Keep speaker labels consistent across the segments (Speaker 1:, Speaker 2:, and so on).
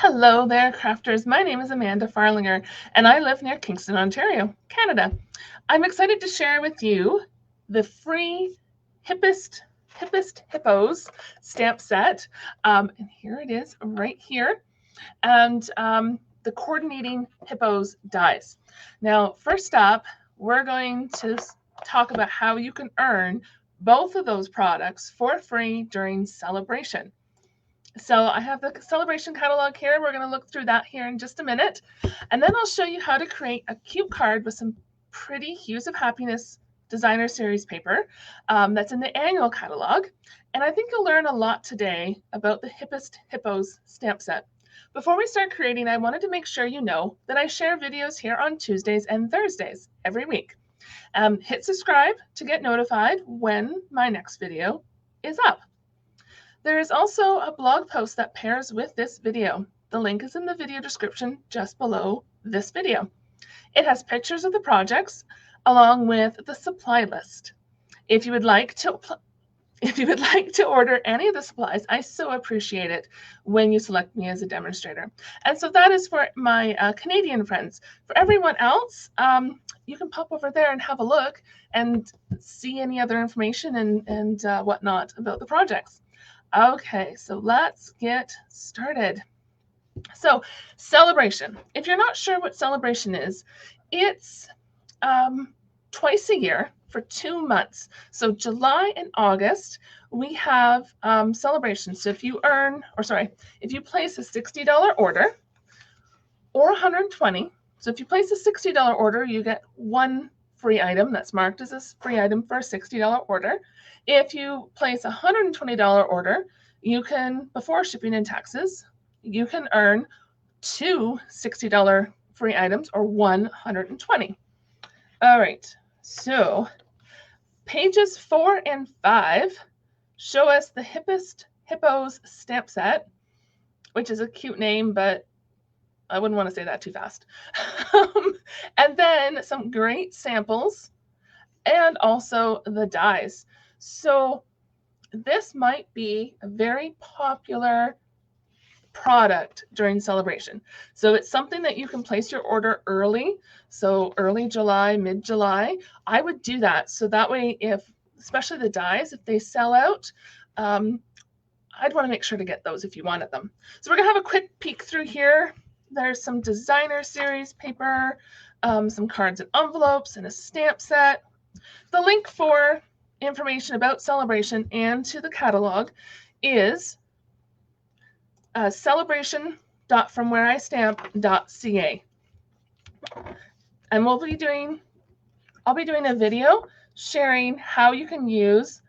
Speaker 1: Hello there, crafters. My name is Amanda Farlinger, and I live near Kingston, Ontario, Canada. I'm excited to share with you the free Hippest Hippos stamp set. And here it is right here. And the coordinating Hippos dies. Now, first up, we're going to talk about how you can earn both of those products for free during Sale-A-Bration. So I have the Sale-A-Bration catalog here. We're going to look through that here in just a minute. And then I'll show you how to create a cute card with some pretty Hues of Happiness designer series paper that's in the annual catalog. And I think you'll learn a lot today about the Hippest Hippos stamp set. Before we start creating, I wanted to make sure you know that I share videos here on Tuesdays and Thursdays every week. Hit subscribe to get notified when my next video is up. There is also a blog post that pairs with this video. The link is in the video description just below this video. It has pictures of the projects along with the supply list. If you would like to order any of the supplies, I so appreciate it when you select me as a demonstrator. And so that is for my Canadian friends. For everyone else, you can pop over there and have a look and see any other information and whatnot about the projects. Okay, so let's get started. So Sale-A-Bration. If you're not sure what Sale-A-Bration is, it's twice a year for 2 months. So July and August, we have Sale-A-Bration. So if you place a $60 order or $120, so if you place a $60 order, you get one free item that's marked as a free item for a $60 order. If you place a $120 order, you can, before shipping and taxes, you can earn 2 $60 free items or 120. All right, so pages 4 and 5 show us the Hippest Hippos stamp set, which is a cute name, but I wouldn't want to say that too fast. And then some great samples and also the dies. So this might be a very popular product during Sale-A-Bration. So it's something that you can place your order early. So early July, mid-July, I would do that. So that way, especially the dies, if they sell out, I'd want to make sure to get those if you wanted them. So we're going to have a quick peek through here. There's some designer series paper, some cards and envelopes, and a stamp set. The link for information about Sale-A-Bration and to the catalog is celebration.fromwhereistamp.ca. And I'll be doing a video sharing how you can use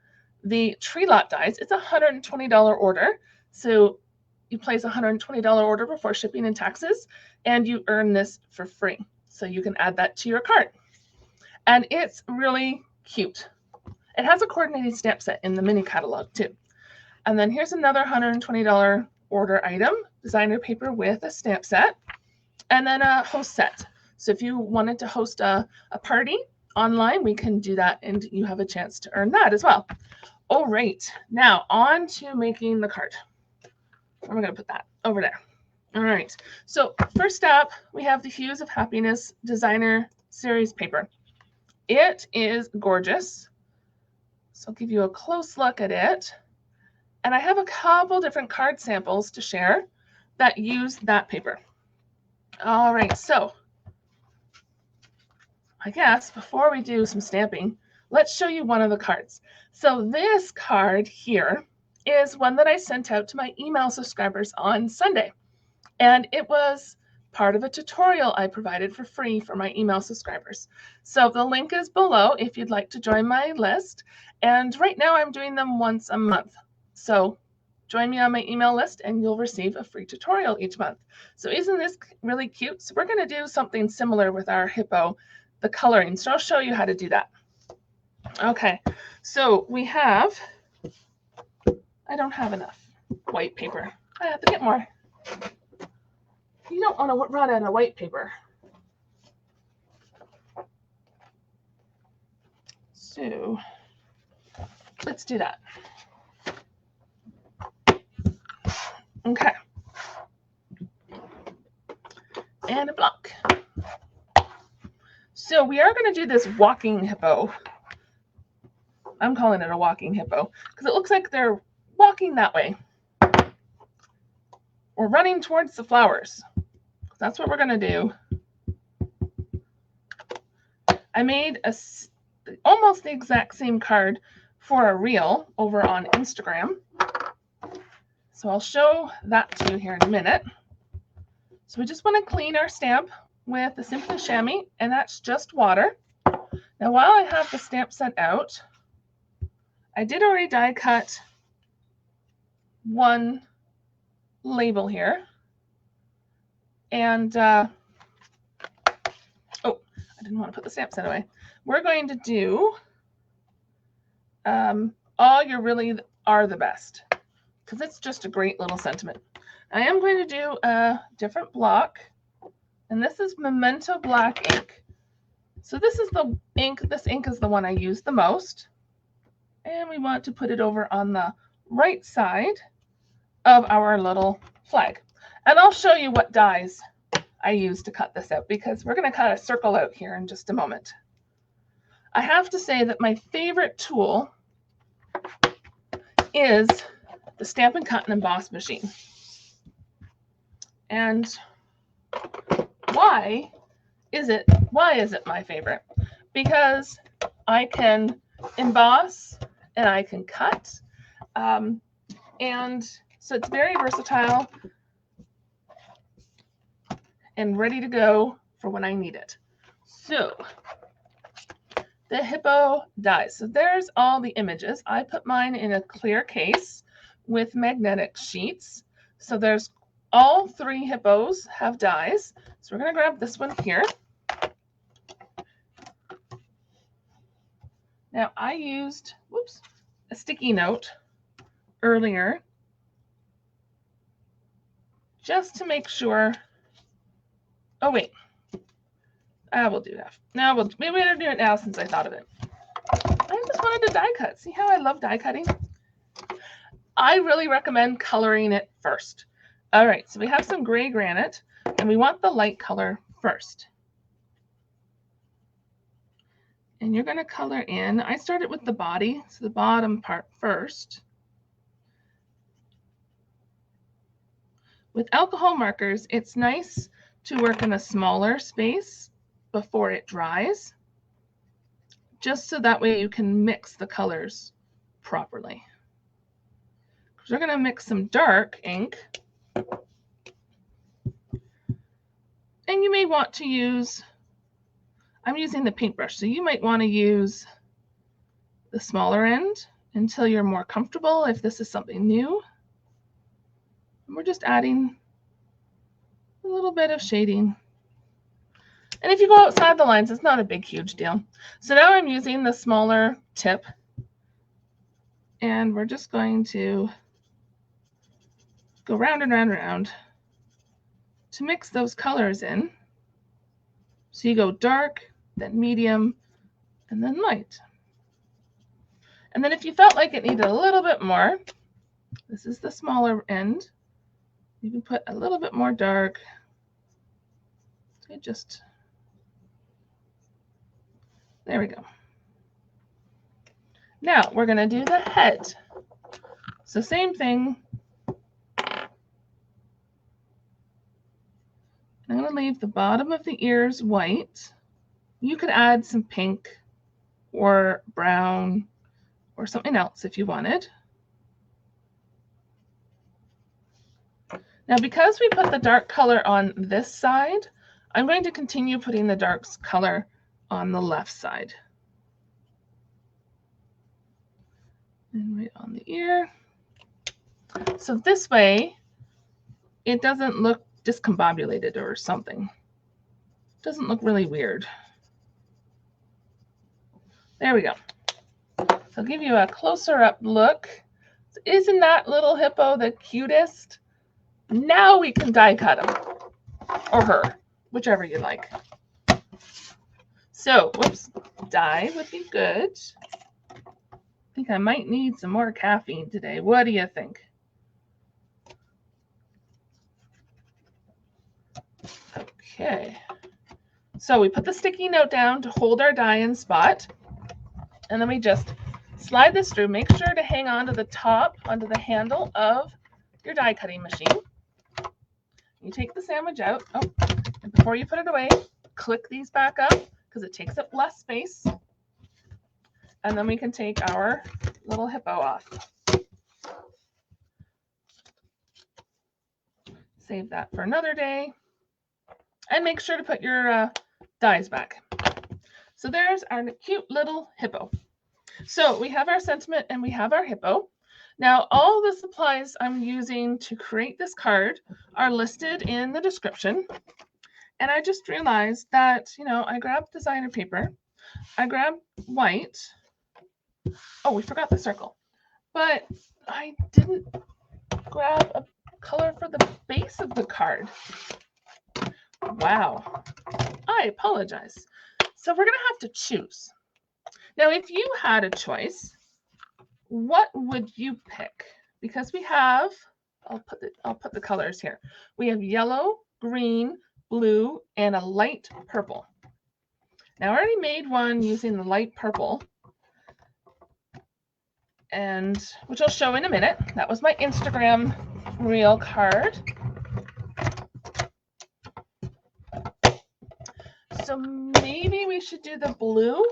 Speaker 1: the tree lot dies. It's a $120 order. So you place a $120 order before shipping and taxes, and you earn this for free. So you can add that to your cart. And it's really cute. It has a coordinating stamp set in the mini catalog too. And then here's another $120 order item, designer paper with a stamp set, and then a host set. So if you wanted to host a party online, we can do that, and you have a chance to earn that as well. All right, now on to making the card. Where am I going to put that? Over there. All right, so first up, we have the Hues of Happiness designer series paper. It is gorgeous. So I'll give you a close look at it. And I have a couple different card samples to share that use that paper. All right, so I guess before we do some stamping, let's show you one of the cards. So this card here is one that I sent out to my email subscribers on Sunday. And it was part of a tutorial I provided for free for my email subscribers. So the link is below if you'd like to join my list. And right now I'm doing them once a month. So join me on my email list and you'll receive a free tutorial each month. So isn't this really cute? So we're going to do something similar with our hippo, the coloring. So I'll show you how to do that. Okay, so we have, I don't have enough white paper. I have to get more. You don't want to run out of white paper. So let's do that. Okay. and a block. So we are going to do this walking hippo. I'm calling it a walking hippo because it looks like they're walking that way. We're running towards the flowers. That's what we're going to do. I made almost the exact same card for a reel over on Instagram. So I'll show that to you here in a minute. So we just want to clean our stamp with the Simply Chamois, and that's just water. Now while I have the stamp set out, I did already die cut one label here. And, oh, I didn't want to put the stamp set away. We're going to do All You Really Are the Best, because it's just a great little sentiment. I am going to do a different block, and this is Memento Black ink. So this is the ink. This ink is the one I use the most. And we want to put it over on the right side of our little flag. And I'll show you what dies I use to cut this out, because we're going to cut a circle out here in just a moment. I have to say that my favorite tool is the Stampin' Cut and Emboss machine. And why is it my favorite? Because I can emboss and I can cut. And so it's very versatile and ready to go for when I need it. So the Hippo Dies. So there's all the images. I put mine in a clear case with magnetic sheets. So there's all 3 hippos have dies. So we're going to grab this one here. Now I used, a sticky note earlier just to make sure. Oh wait, I will do that. Now maybe we'll do it now since I thought of it. I just wanted to die cut. See how I love die cutting? I really recommend coloring it first. All right, so we have some gray granite, and we want the light color first. And you're going to color in. I started with the body, so the bottom part first. With alcohol markers, it's nice to work in a smaller space before it dries, just so that way you can mix the colors properly. We're going to mix some dark ink. And you may want to use, I'm using the paintbrush, so you might want to use the smaller end until you're more comfortable if this is something new. And we're just adding a little bit of shading. And if you go outside the lines, it's not a big, huge deal. So now I'm using the smaller tip, and we're just going to go round and round and round to mix those colors in. So you go dark, then medium, and then light. And then if you felt like it needed a little bit more, this is the smaller end. You can put a little bit more dark. Okay, there we go. Now we're going to do the head. So same thing. I'm going to leave the bottom of the ears white. You could add some pink or brown or something else if you wanted. Now, because we put the dark color on this side, I'm going to continue putting the dark color on the left side. And right on the ear. So this way, it doesn't look discombobulated or something. It doesn't look really weird. There we go. So I'll give you a closer up look. So isn't that little hippo the cutest? Now we can die cut him, or her, whichever you like. So, dye would be good. I think I might need some more caffeine today. What do you think? Okay. So we put the sticky note down to hold our die in spot. And then we just slide this through. Make sure to hang on to the top, onto the handle of your die cutting machine. You take the sandwich out. Oh, and before you put it away, click these back up because it takes up less space. And then we can take our little hippo off. Save that for another day. And make sure to put your dies back. So there's our cute little hippo. So we have our sentiment and we have our hippo. Now, all the supplies I'm using to create this card are listed in the description. And I just realized that, I grabbed designer paper. I grabbed white. Oh, we forgot the circle. But I didn't grab a color for the base of the card. Wow. I apologize. So we're going to have to choose. Now, if you had a choice, what would you pick? Because we have, I'll put the colors here. We have yellow, green, blue, and a light purple. Now I already made one using the light purple, and which I'll show in a minute. That was my Instagram reel card. So maybe we should do the blue.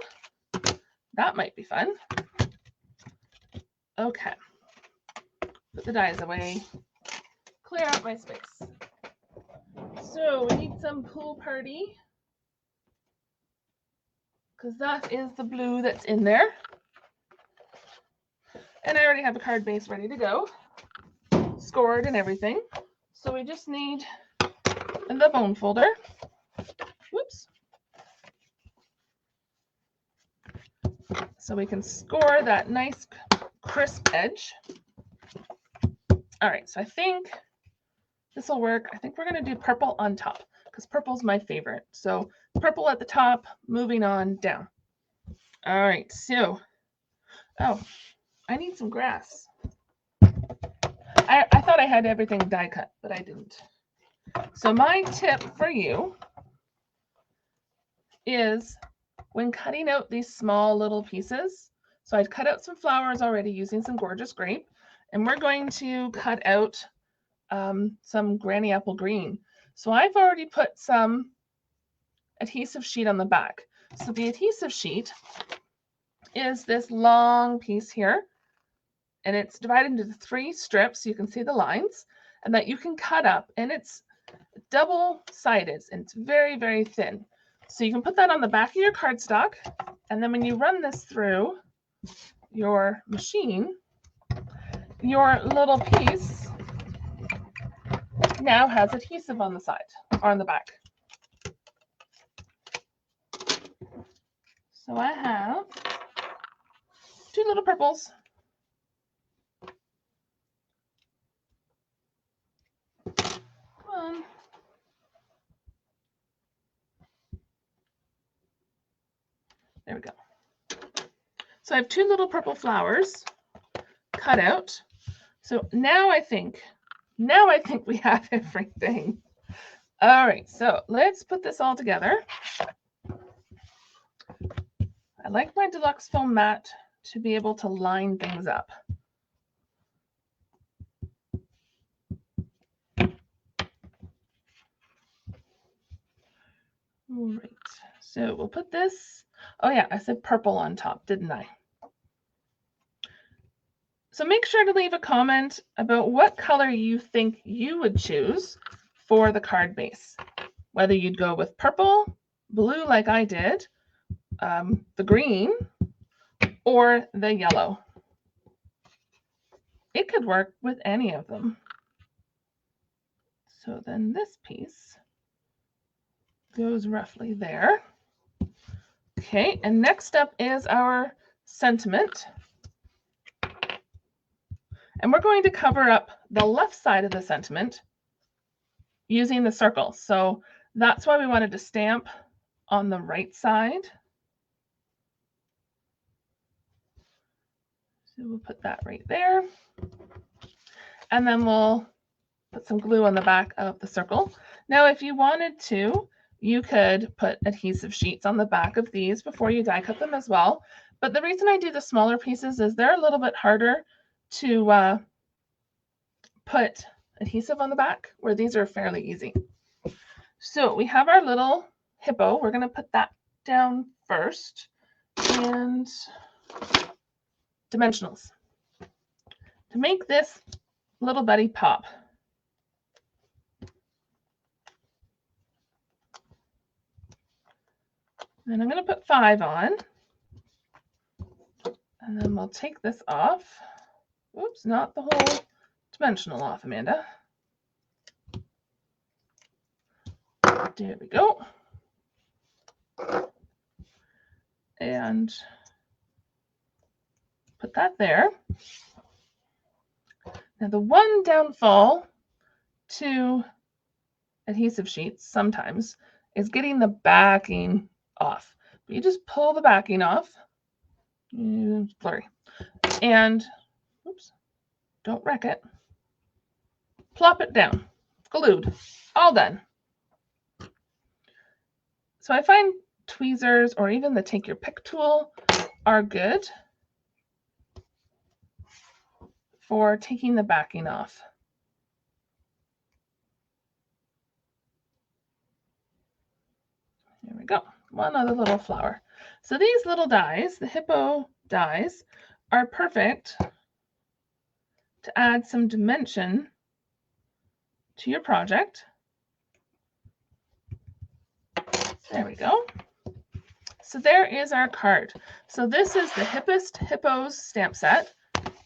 Speaker 1: That might be fun. Okay. Put the dies away. Clear out my space. So we need some pool party, because that is the blue that's in there. And I already have a card base ready to go, scored and everything. So we just need the bone folder. Whoops. So we can score that nice crisp edge. All right, so I think this will work. I think we're going to do purple on top because purple's my favorite. So purple at the top, moving on down. All right, so, oh, I need some grass. I thought I had everything die cut, but I didn't. So my tip for you is when cutting out these small little pieces, so I'd cut out some flowers already using some gorgeous grape, and we're going to cut out some granny apple green. So I've already put some adhesive sheet on the back. So the adhesive sheet is this long piece here, and it's divided into 3 strips. You can see the lines, and that you can cut up, and it's double-sided, and it's very, very thin. So you can put that on the back of your cardstock, and then when you run this through your machine, your little piece now has adhesive on the side or on the back. So I have 2 little purples. One. There we go. So I have 2 little purple flowers cut out. So now I think we have everything. All right, so let's put this all together. I like my deluxe foam mat to be able to line things up. All right, so we'll put this, oh yeah, I said purple on top, didn't I? So make sure to leave a comment about what color you think you would choose for the card base. Whether you'd go with purple, blue like I did, the green, or the yellow. It could work with any of them. So then this piece goes roughly there. Okay, and next up is our sentiment. And we're going to cover up the left side of the sentiment using the circle. So that's why we wanted to stamp on the right side. So we'll put that right there. And then we'll put some glue on the back of the circle. Now, if you wanted to, you could put adhesive sheets on the back of these before you die cut them as well. But the reason I do the smaller pieces is they're a little bit harder to put adhesive on the back, where these are fairly easy. So we have our little hippo. We're going to put that down first. And dimensionals to make this little buddy pop. And I'm going to put 5 on. And then we'll take this off. Oops, not the whole dimensional off, Amanda. There we go. And put that there. Now the one downfall to adhesive sheets sometimes is getting the backing off. But you just pull the backing off. It's blurry. And oops, don't wreck it. Plop it down. Glued. All done. So I find tweezers or even the take your pick tool are good for taking the backing off. There we go. One other little flower. So these little dies, the Hippo dies, are perfect to add some dimension to your project. There we go. So there is our card. So this is the Hippest Hippos stamp set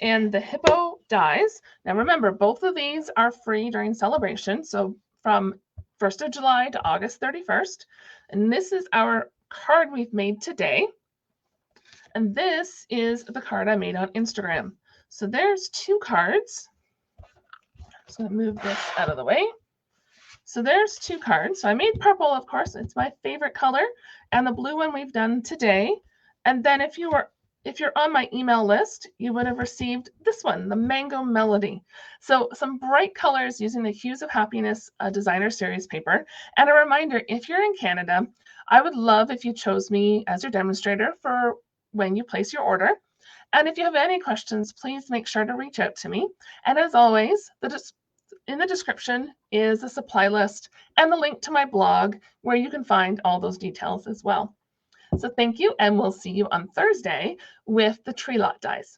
Speaker 1: and the Hippo Dies. Now remember, both of these are free during Sale-A-Bration. So from 1st of July to August 31st. And this is our card we've made today. And this is the card I made on Instagram. So there's 2 cards. I'm just going to move this out of the way. So there's 2 cards. So I made purple, of course. It's my favorite color. And the blue one we've done today. And then if you're on my email list, you would have received this one, the Mango Melody. So some bright colors using the Hues of Happiness designer series paper. And a reminder, if you're in Canada, I would love if you chose me as your demonstrator for when you place your order. And if you have any questions, please make sure to reach out to me. And as always, in the description is a supply list and the link to my blog where you can find all those details as well. So thank you, and we'll see you on Thursday with the tree lot dies.